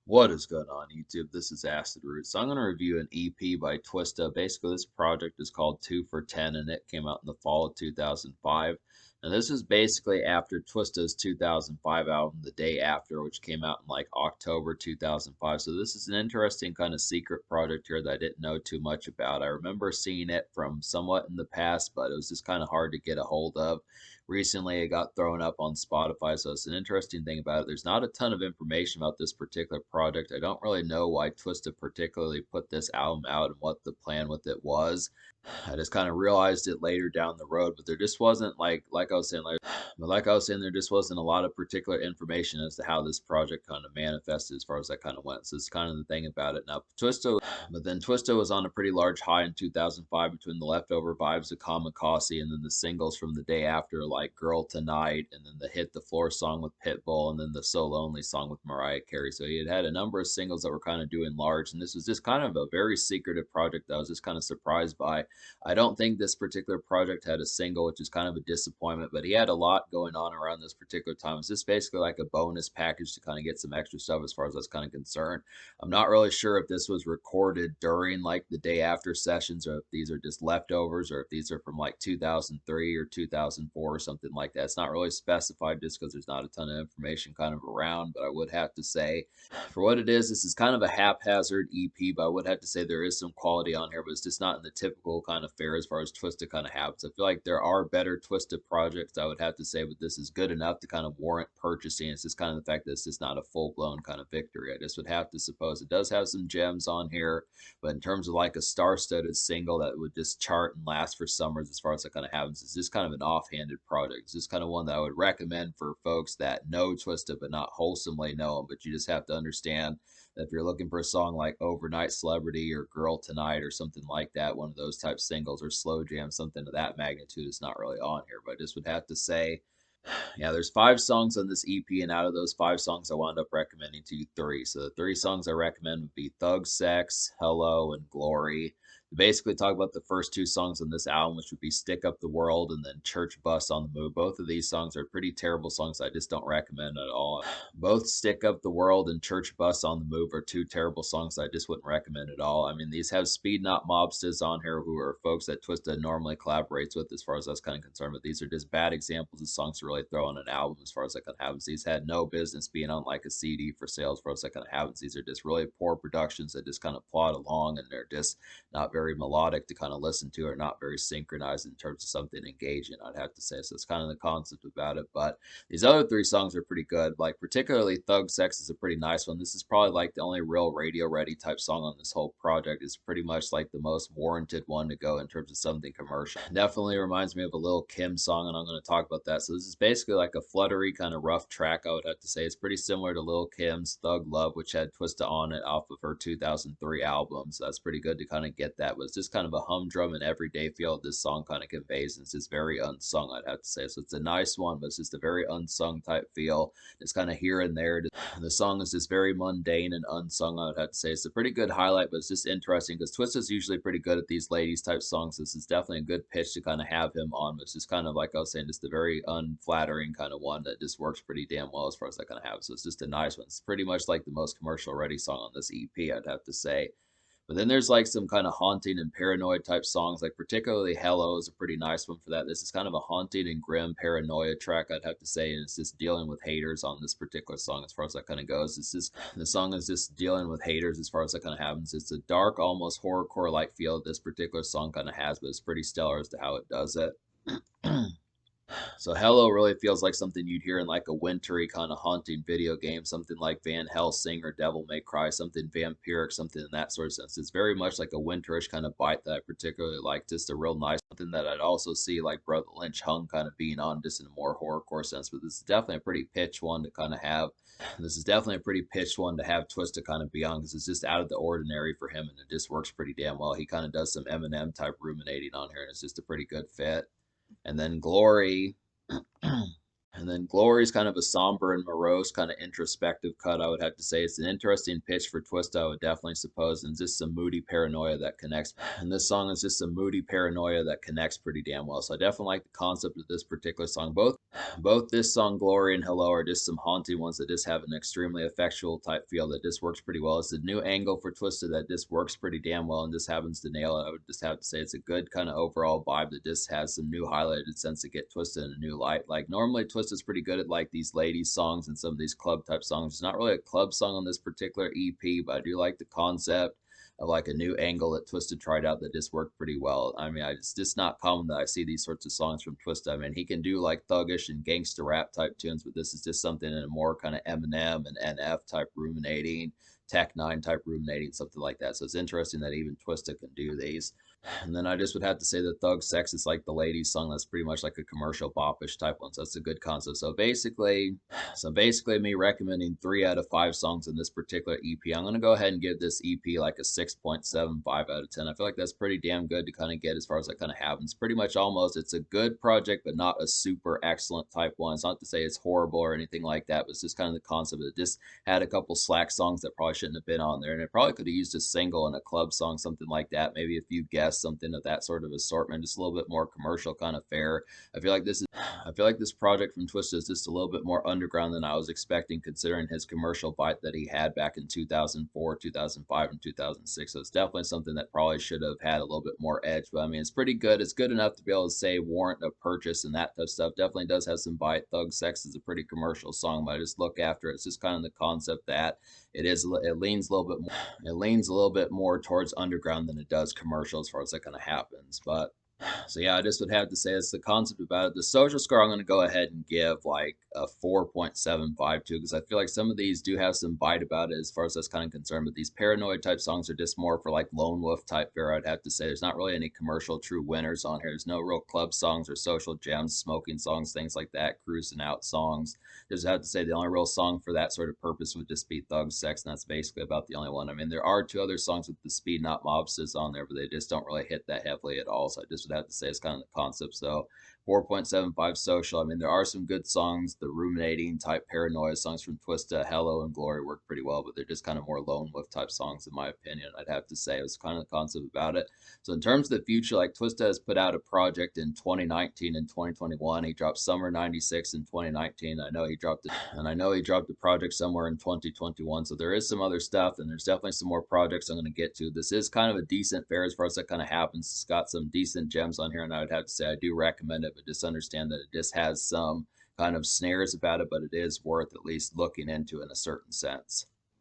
What is going on YouTube? This is Acid Root. So I'm going to review an EP by Twista. Basically, this project is called 2 for 10 and it came out in the fall of 2005. And this is basically after Twista's 2005 album, The Day After, which came out in like October 2005. So this is an interesting kind of secret project here that I didn't know too much about. I remember seeing it from somewhat in the past, but it was just kind of hard to get a hold of. Recently, it got thrown up on Spotify, so it's an interesting thing about it. There's not a ton of information about this particular project. I don't really know why Twista particularly put this album out and what the plan with it was. I just kind of realized it later down the road, but there just wasn't like I was saying there just wasn't a lot of particular information as to how this project kind of manifested as far as that kind of went. So it's kind of the thing about it. Now Twista was on a pretty large high in 2005 between the leftover vibes of Kamikaze and then the singles from the day after like Girl Tonight and then the Hit the Floor song with Pitbull and then the So Lonely song with Mariah Carey. So he had a number of singles that were kind of doing large, and this was just kind of a very secretive project that I was just kind of surprised by. I don't think this particular project had a single, which is kind of a disappointment, but he had a lot going on around this particular time. It's just basically like a bonus package to kind of get some extra stuff as far as that's kind of concerned. I'm not really sure if this was recorded during like the day after sessions or if these are just leftovers or if these are from like 2003 or 2004 or something like that. It's not really specified just because there's not a ton of information kind of around, but I would have to say for what it is, this is kind of a haphazard EP, but I would have to say there is some quality on here, but it's just not in the typical kind of fare as far as Twista kind of habits. I feel like there are better Twista projects, I would have to say, but this is good enough to kind of warrant purchasing. It's just kind of the fact that it's just not a full blown kind of victory. I just would have to suppose it does have some gems on here, but in terms of like a star studded single that would just chart and last for summers as far as that kind of happens, it's just kind of an offhanded project. It's just kind of one that I would recommend for folks that know Twista but not wholesomely know them, but you just have to understand that if you're looking for a song like Overnight Celebrity or Girl Tonight or something like that, one of those type singles or slow jam, something of that magnitude is not really on here. But I just would have to say, yeah, there's 5 songs on this EP, and out of those 5 songs, I wound up recommending to you 3. So the 3 songs I recommend would be Thug Sex, Hello, and Glory. Basically, talk about the first 2 songs on this album, which would be Stick Up the World and then Church Bus on the Move. Both of these songs are pretty terrible songs I just don't recommend at all. Both Stick Up the World and Church Bus on the Move are 2 terrible songs I just wouldn't recommend at all. I mean, these have Speed Not Mobsters on here, who are folks that Twista normally collaborates with as far as that's kind of concerned, but these are just bad examples of songs to really throw on an album as far as that kind of happens. These had no business being on like a CD for sale as far as that kind of happens. These are just really poor productions that just kind of plod along and they're just not very melodic to kind of listen to or not very synchronized in terms of something engaging, I'd have to say. So it's kind of the concept about it. But these other 3 songs are pretty good. Like particularly Thug Sex is a pretty nice one. This is probably like the only real radio ready type song on this whole project. It's pretty much like the most warranted one to go in terms of something commercial. Definitely reminds me of a Lil Kim song, and I'm going to talk about that. So this is basically like a fluttery kind of rough track, I would have to say. It's pretty similar to Lil Kim's Thug Love, which had Twista on it off of her 2003 album. So that's pretty good to kind of get that. But it's just kind of a humdrum and everyday feel this song kind of conveys. And it's just very unsung, I'd have to say. So it's a nice one, but it's just a very unsung type feel. It's kind of here and there. The song is just very mundane and unsung, I would have to say. It's a pretty good highlight, but it's just interesting because Twista's usually pretty good at these ladies type songs. This is definitely a good pitch to kind of have him on. But it's just kind of like I was saying, just a very unflattering kind of one that just works pretty damn well as far as that kind of happens. So it's just a nice one. It's pretty much like the most commercial ready song on this EP, I'd have to say. But then there's like some kind of haunting and paranoid type songs, like particularly Hello is a pretty nice one for that. This is kind of a haunting and grim paranoia track, I'd have to say, and it's just dealing with haters on this particular song as far as that kind of goes. It's just the song is just dealing with haters as far as that kind of happens. It's a dark, almost horrorcore like feel this particular song kind of has, but it's pretty stellar as to how it does it. So Hello really feels like something you'd hear in like a wintry kind of haunting video game, something like Van Helsing or Devil May Cry, something vampiric, something in that sort of sense. It's very much like a winterish kind of bite that I particularly like, just a real nice something that I'd also see like Brother Lynch Hung kind of being on just in a more horrorcore sense. But this is definitely a pretty pitched one to kind of have. This is definitely a pretty pitched one to have Twist to kind of be on because it's just out of the ordinary for him and it just works pretty damn well. He kind of does some Eminem type ruminating on here and it's just a pretty good fit. And then Glory, And then Glory is kind of a somber and morose, kind of introspective cut, I would have to say. It's an interesting pitch for Twista, I would definitely suppose, and just some moody paranoia that connects. And this song is just some moody paranoia that connects pretty damn well. So I definitely like the concept of this particular song. Both this song, Glory and Hello, are just some haunting ones that just have an extremely effectual type feel that just works pretty well. It's a new angle for Twisted that just works pretty damn well and just happens to nail it. I would just have to say it's a good kind of overall vibe that just has some new highlighted sense to get Twisted in a new light. Like normally Twisted's pretty good at like these ladies songs and some of these club type songs. It's not really a club song on this particular EP, but I do like the concept of like a new angle that Twisted tried out that just worked pretty well. I mean, it's just not common that I see these sorts of songs from Twista. I mean, he can do like thuggish and gangster rap type tunes, but this is just something in a more kind of Eminem and NF type ruminating, Tech Nine type ruminating, something like that. So it's interesting that even Twista can do these. And then I just would have to say that Thug Sex is like the ladies song that's pretty much like a commercial bopish type one. So that's a good concept. So basically me recommending 3 out of 5 songs in this particular EP. I'm gonna go ahead and give this EP like a 6.75 out of 10. I feel like that's pretty damn good to kind of get as far as that kind of happens. Pretty much almost it's a good project, but not a super excellent type one. It's not to say it's horrible or anything like that, but it's just kind of the concept that just had a couple slack songs that probably shouldn't have been on there. And it probably could have used a single and a club song, something like that. Maybe a few guests, something of that sort of assortment, just a little bit more commercial kind of fare. I feel like this project from Twista is just a little bit more underground than I was expecting, considering his commercial bite that he had back in 2004, 2005, and 2006. So it's definitely something that probably should have had a little bit more edge. But I mean, it's pretty good. It's good enough to be able to say warrant a purchase and that type of stuff. Definitely does have some bite. Thug Sex is a pretty commercial song, but I just look after it. It's just kind of the concept that it leans a little bit more towards underground than it does commercial as far as that kind of happens. But so yeah, I just would have to say it's the concept about it. The social score, I'm going to go ahead and give like a 4.75 to because I feel like some of these do have some bite about it as far as that's kind of concerned. But these paranoid type songs are just more for like lone wolf type fare. I'd have to say there's not really any commercial true winners on here. There's no real club songs or social gems, smoking songs, things like that, cruising out songs. Just have to say the only real song for that sort of purpose would just be Thug Sex, and that's basically about the only one. I mean, there are 2 other songs with the Speed Not Mobsters on there, but they just don't really hit that heavily at all. So I just would have to say it's kind of the concept. So 4.75 social. I mean, there are some good songs. The ruminating type paranoia songs from Twista, Hello, and Glory work pretty well, but they're just kind of more lone wolf type songs, in my opinion. I'd have to say it was kind of the concept about it. So in terms of the future, like Twista has put out a project in 2019 and 2021. He dropped Summer '96 in 2019. I know he dropped a project somewhere in 2021. So there is some other stuff, and there's definitely some more projects I'm going to get to. This is kind of a decent fare as far as that kind of happens. It's got some decent gems on here, and I would have to say I do recommend it, but just understand that it just has some kind of snares about it, but it is worth at least looking into in a certain sense.